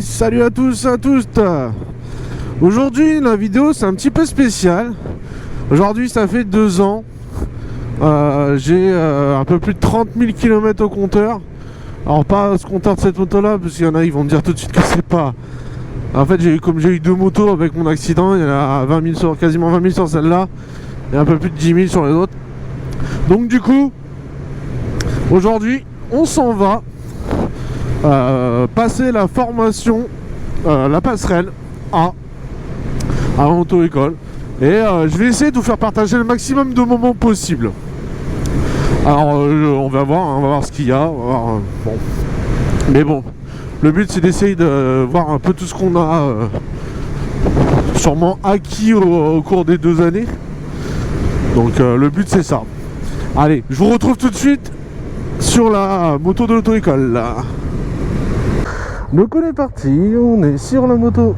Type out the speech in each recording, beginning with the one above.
Salut à tous, à toutes. Aujourd'hui la vidéo c'est un petit peu spécial. Aujourd'hui ça fait 2 ans. J'ai un peu plus de 30 000 km au compteur. Alors pas ce compteur de cette moto là, parce qu'il y en a ils vont me dire tout de suite que c'est pas. En fait comme j'ai eu 2 motos avec mon accident, il y en a 20 000 quasiment 20 000 sur celle-là et un peu plus de 10 000 sur les autres. Donc du coup aujourd'hui on s'en va passer la formation, la passerelle à l'auto-école. Et je vais essayer de vous faire partager le maximum de moments possible. Alors on va voir ce qu'il y a. Bon. Mais bon, le but c'est d'essayer de voir un peu tout ce qu'on a sûrement acquis au cours des 2 années. Donc le but c'est ça. Allez, je vous retrouve tout de suite sur la moto de l'auto-école là. Donc on est parti, on est sur la moto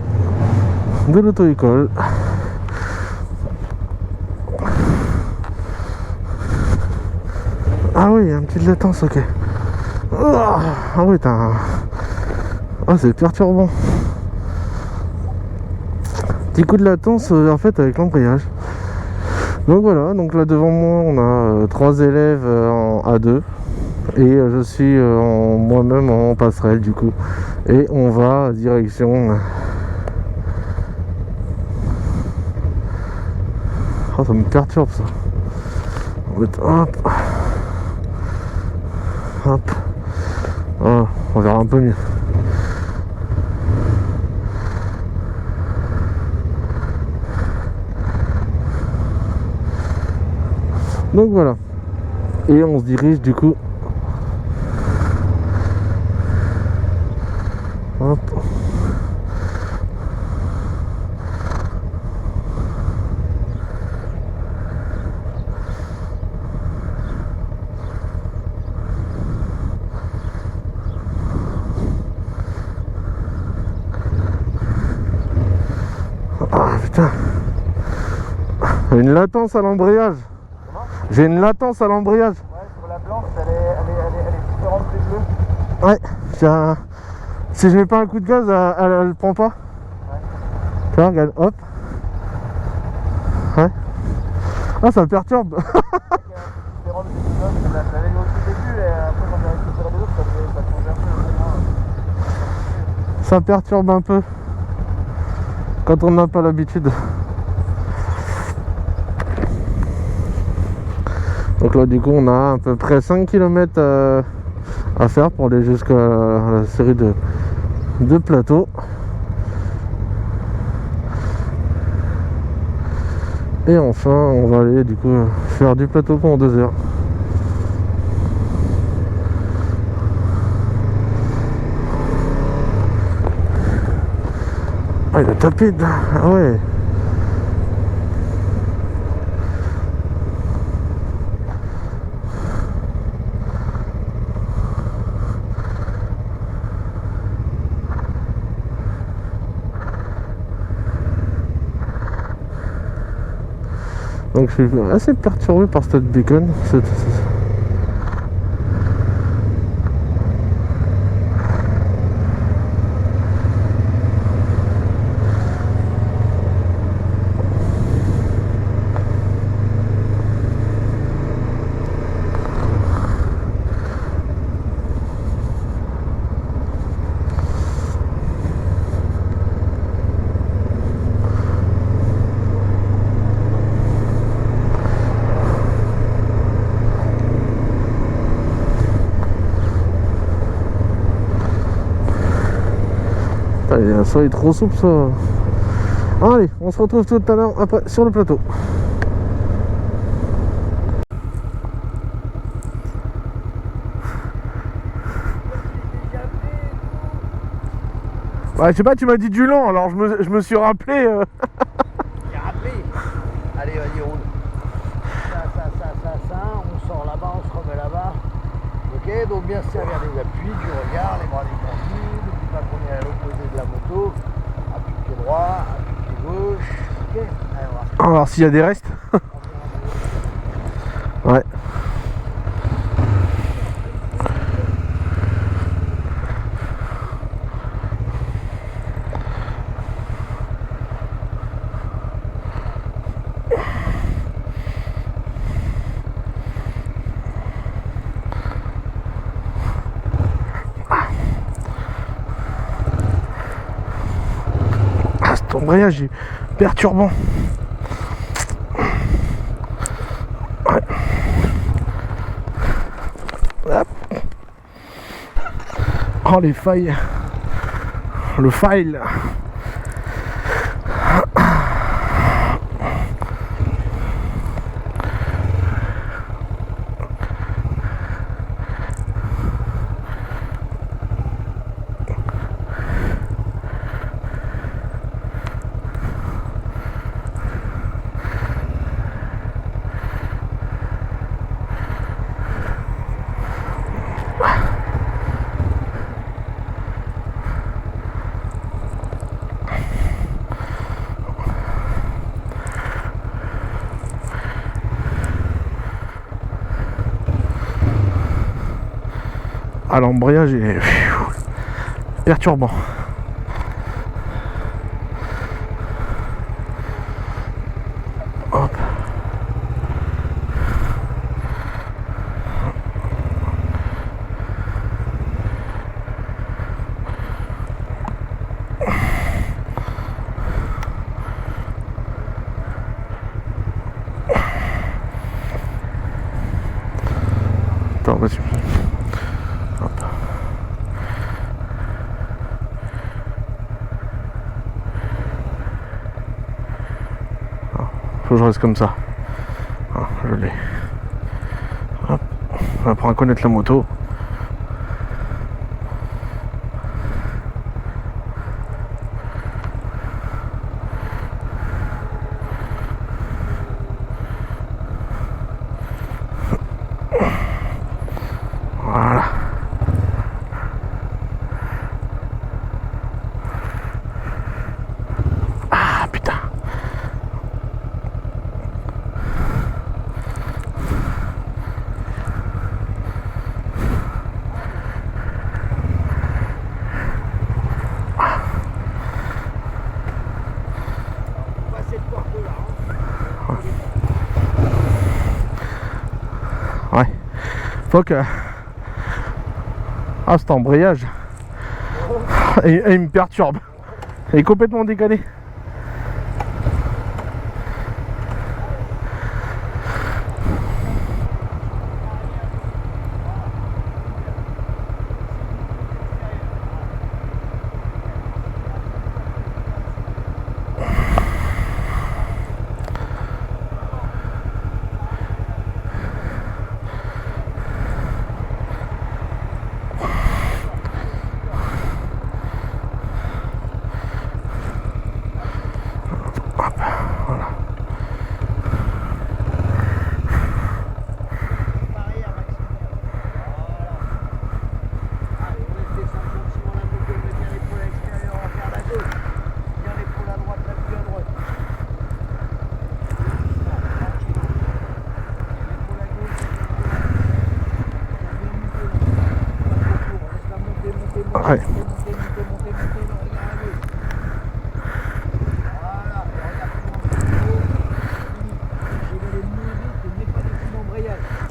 de l'auto-école. Ah oui, il y a une petite latence, ok. Ah oui, c'est perturbant. Petit coup de latence en fait avec l'embrayage. Donc voilà, donc là devant moi on a 3 élèves en A2. Et je suis moi-même en passerelle du coup. Et on va direction... Oh, ça me perturbe ça. Hop. Hop. Oh, on verra un peu mieux. Donc voilà. Et on se dirige du coup. Hop. Ah putain. Une latence à l'embrayage. J'ai une latence à l'embrayage. Ouais, sur la blanche, elle est différente des bleus. Ouais, si je mets pas un coup de gaz, elle le prend pas. Ouais. Tu vois, regarde, hop. Ouais. Ah, ça me perturbe. Différente des pilotes, ça allait au tout début, et après quand on a récupéré des autres, ça change un peu. Ça perturbe un peu. Quand on n'a pas l'habitude. Donc là, du coup, on a à peu près 5 km à faire pour aller jusqu'à la série de plateaux. Et enfin, on va aller du coup faire du plateau pendant 2 heures. Ah, il a tapé. Ah ouais. Donc je suis assez perturbé par cette beacon. Ça est trop souple ça. Allez, on se retrouve tout à l'heure après sur le plateau. Ouais, je sais pas, tu m'as dit du lent, alors je me suis rappelé. J'ai rappelé. Allez, vas-y, roule. Ça, on sort là-bas, on se remet là-bas. Ok, donc bien se servir des appuis, du regard, les bras détendus, n'oublie pas qu'on est à l'opposé de la moto. Appuie pied droit, appuie pied gauche. Ok, allez, On va voir s'il y a des restes. Ouais. Cet embrayage est perturbant. Ouais. Hop. Oh les failles. Le file. Ah, l'embrayage est perturbant. Hop. Attends, vas-y. Faut que je reste comme ça. Ah, je l'ai. Hop. On apprend à connaître la moto. Voilà. Ah putain. Ouais. Faut que... Ah, cet embrayage. Et il me perturbe. Il est complètement décalé. Ouais.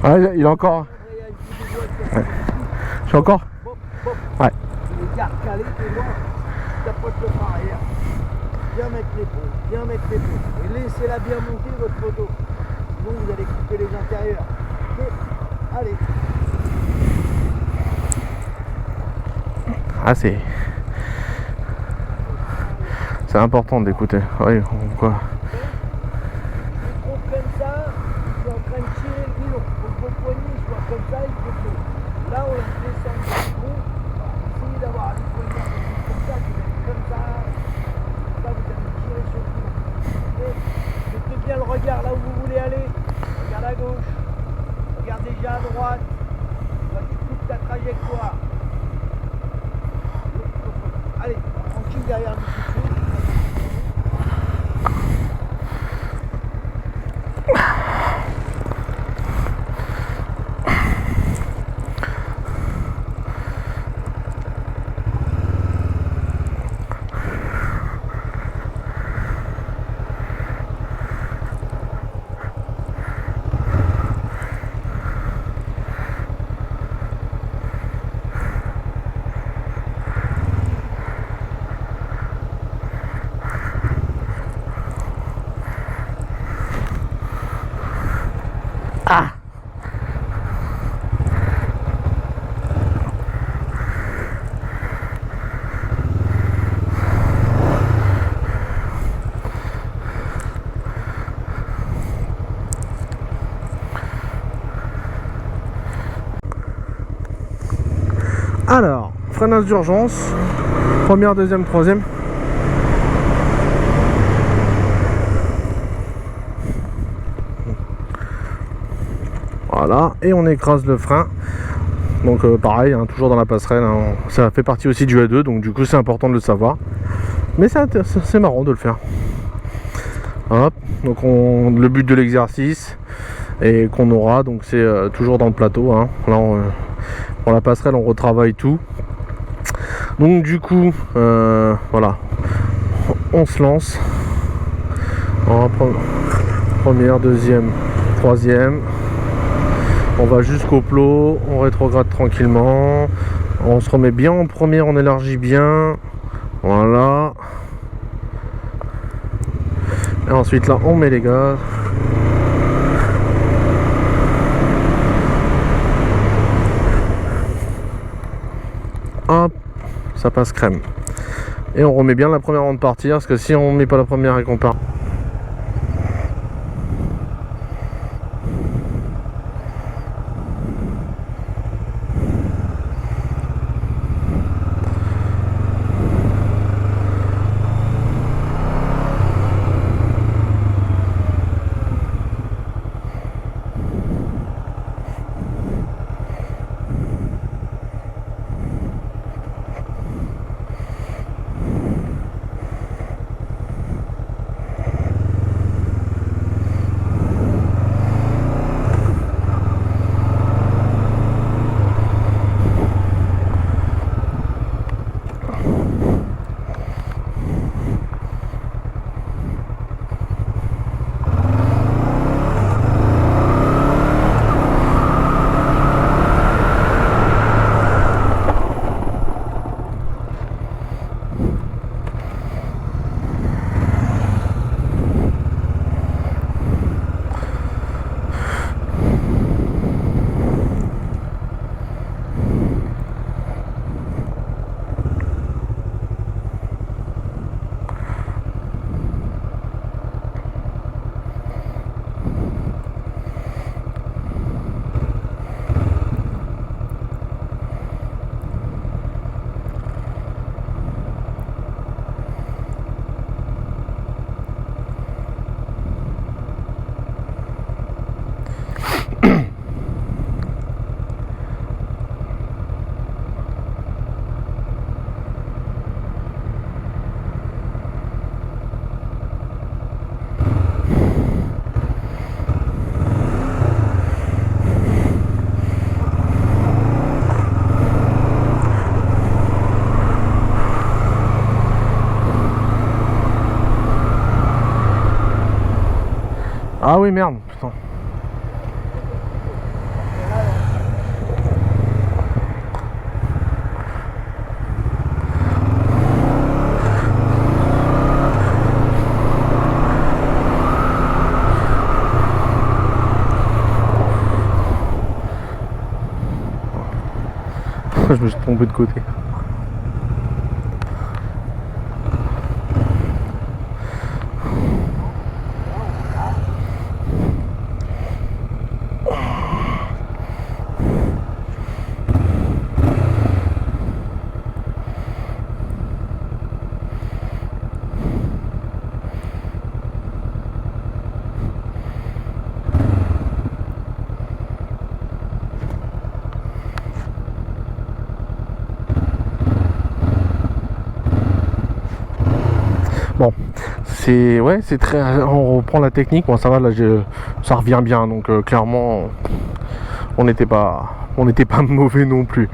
Ouais, il est encore. Ouais. Je suis encore. Ouais. Les gardes calés, t'es bon, t'approches le frein arrière. Bien mettre l'épaule, bien mettre l'épaule. Et laissez-la bien monter votre moto. Sinon vous allez couper les intérieurs. Ok, allez. Ah, c'est important d'écouter. Oui, quoi. Je trouve comme ça, je suis en train de tirer le guidon. Faut que vos poignets soient comme ça, il faut que là on les descend du guidon. Essayez d'avoir les poignets comme ça, vous êtes comme ça. Là vous allez tirer sur le guidon. Okay. Mettez bien le regard là où vous voulez aller. Regarde à gauche. Regarde déjà à droite. Voici toute ta trajectoire. Allez, tranquille derrière le petit. freinage d'urgence. Première, deuxième, troisième. Voilà, et on écrase le frein. Donc pareil, hein, toujours dans la passerelle, hein, ça fait partie aussi du A2, donc du coup c'est important de le savoir. Mais c'est marrant de le faire. Hop, donc le but de l'exercice et qu'on aura, donc c'est toujours dans le plateau. Hein. Là, pour la passerelle, on retravaille tout. Donc du coup, voilà, on se lance. Première, deuxième, troisième. On va jusqu'au plot, on rétrograde tranquillement. On se remet bien en première, on élargit bien. Voilà. Et ensuite là, on met les gaz. Hop, ça passe crème. Et on remet bien la première avant de partir, parce que si on met pas la première et qu'on part... Ah oui, merde, putain. Je me suis tombé de côté. Bon, c'est très. On reprend la technique. Bon, ça va là, ça revient bien. Donc clairement, on n'était pas mauvais non plus.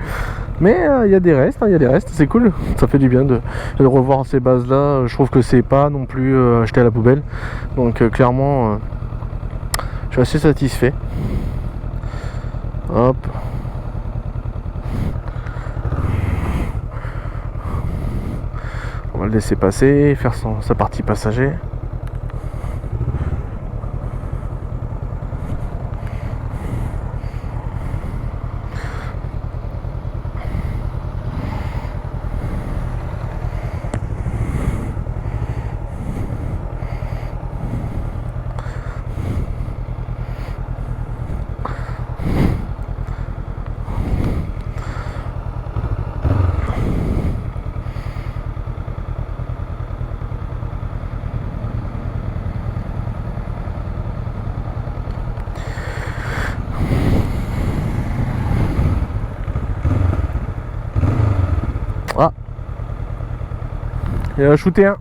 Mais il y a des restes, c'est cool. Ça fait du bien de revoir ces bases là. Je trouve que c'est pas non plus jeté à la poubelle. Donc clairement, je suis assez satisfait. Hop. On va le laisser passer, faire sa partie passager. Il a shooté un.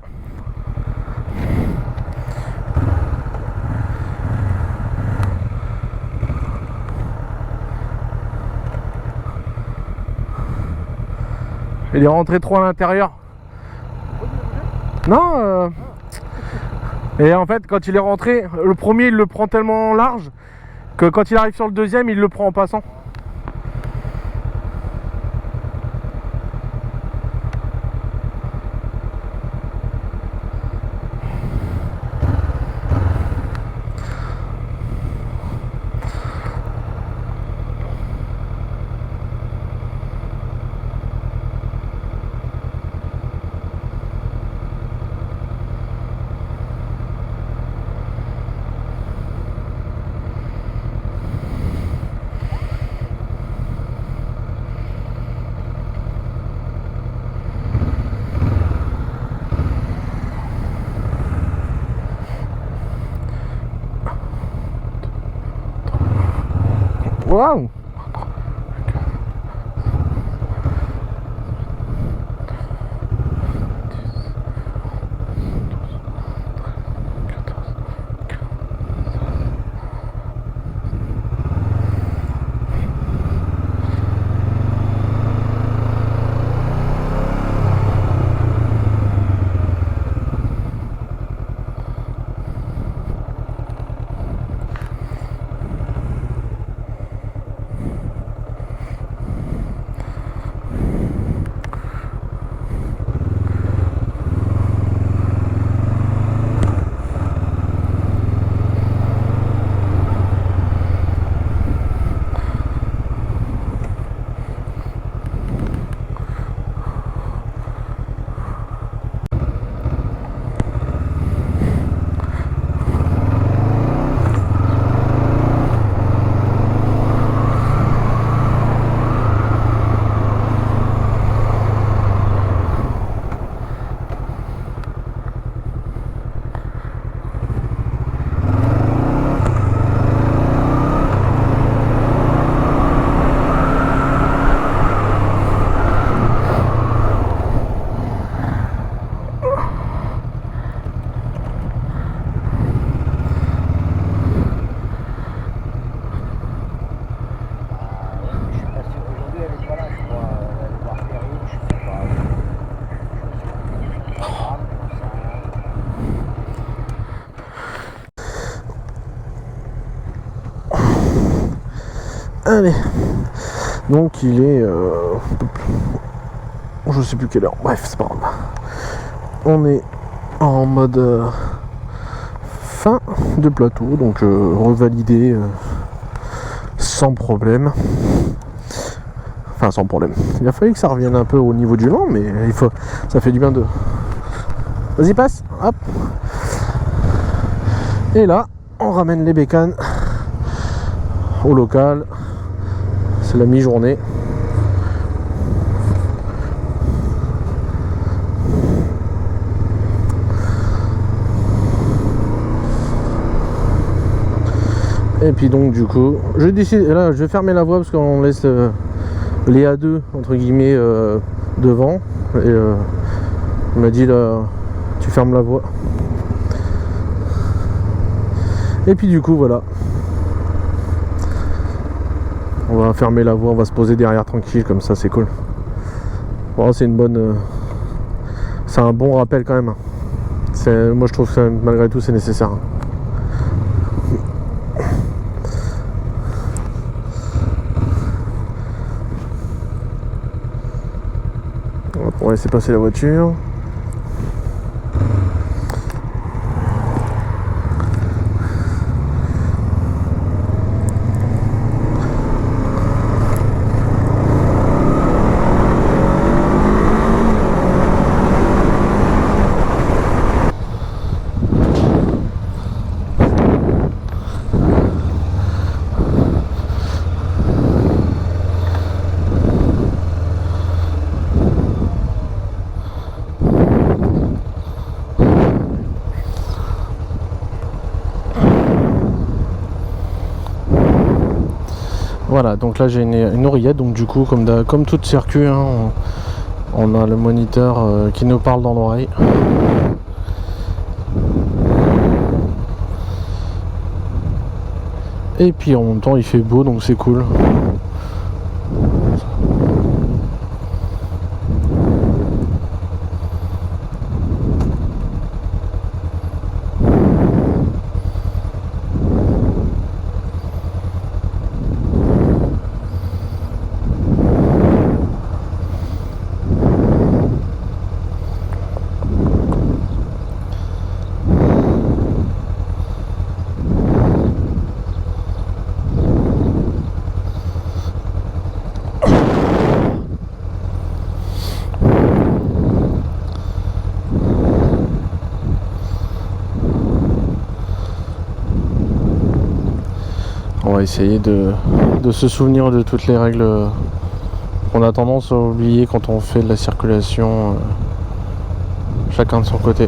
Il est rentré trop à l'intérieur. Non Et en fait quand il est rentré, le premier il le prend tellement large que quand il arrive sur le deuxième il le prend en passant. Waouh! Allez, donc il est je sais plus quelle heure, bref c'est pas grave. On est en mode fin de plateau, donc revalidé sans problème. Enfin sans problème. Il a fallu que ça revienne un peu au niveau du lent, mais ça fait du bien de... Vas-y passe, hop. Et là, on ramène les bécanes au local. C'est la mi-journée. Et puis donc du coup, je décide, là je vais fermer la voie parce qu'on laisse les A2 entre guillemets devant. Et il m'a dit là, tu fermes la voie. Et puis du coup voilà. On va fermer la voie, on va se poser derrière tranquille, comme ça c'est cool. Bon, c'est une bonne... c'est un bon rappel quand même. Moi je trouve que malgré tout c'est nécessaire. On va laisser passer la voiture. Voilà, donc là j'ai une oreillette, donc du coup comme tout circuit, hein, On a le moniteur qui nous parle dans l'oreille. Et puis en même temps il fait beau, donc c'est cool. On va essayer de se souvenir de toutes les règles qu'on a tendance à oublier quand on fait de la circulation, chacun de son côté.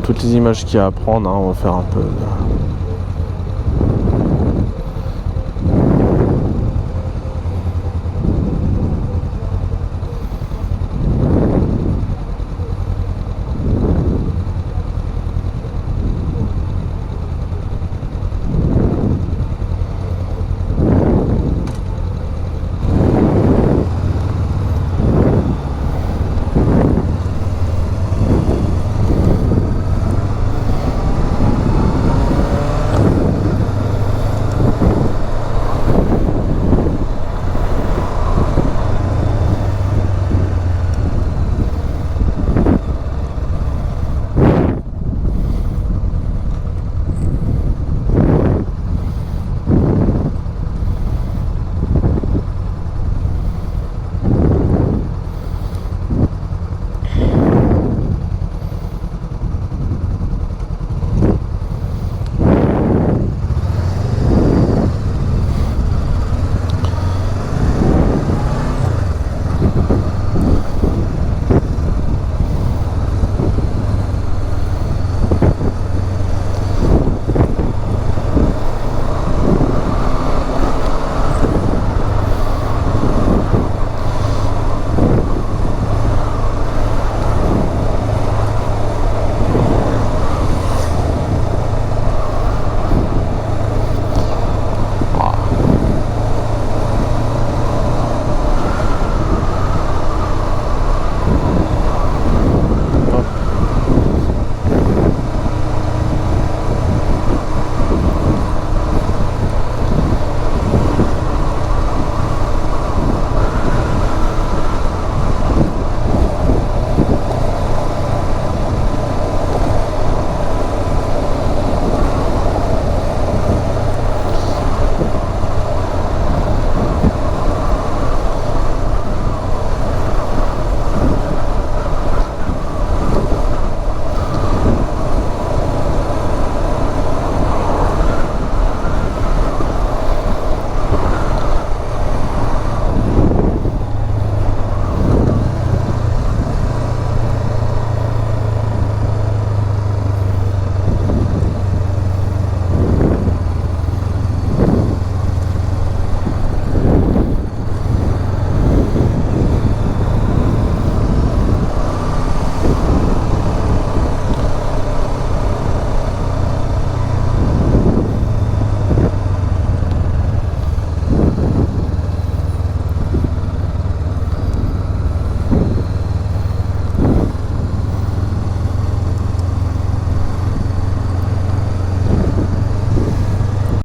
Toutes les images qu'il y a à prendre, hein, on va faire un peu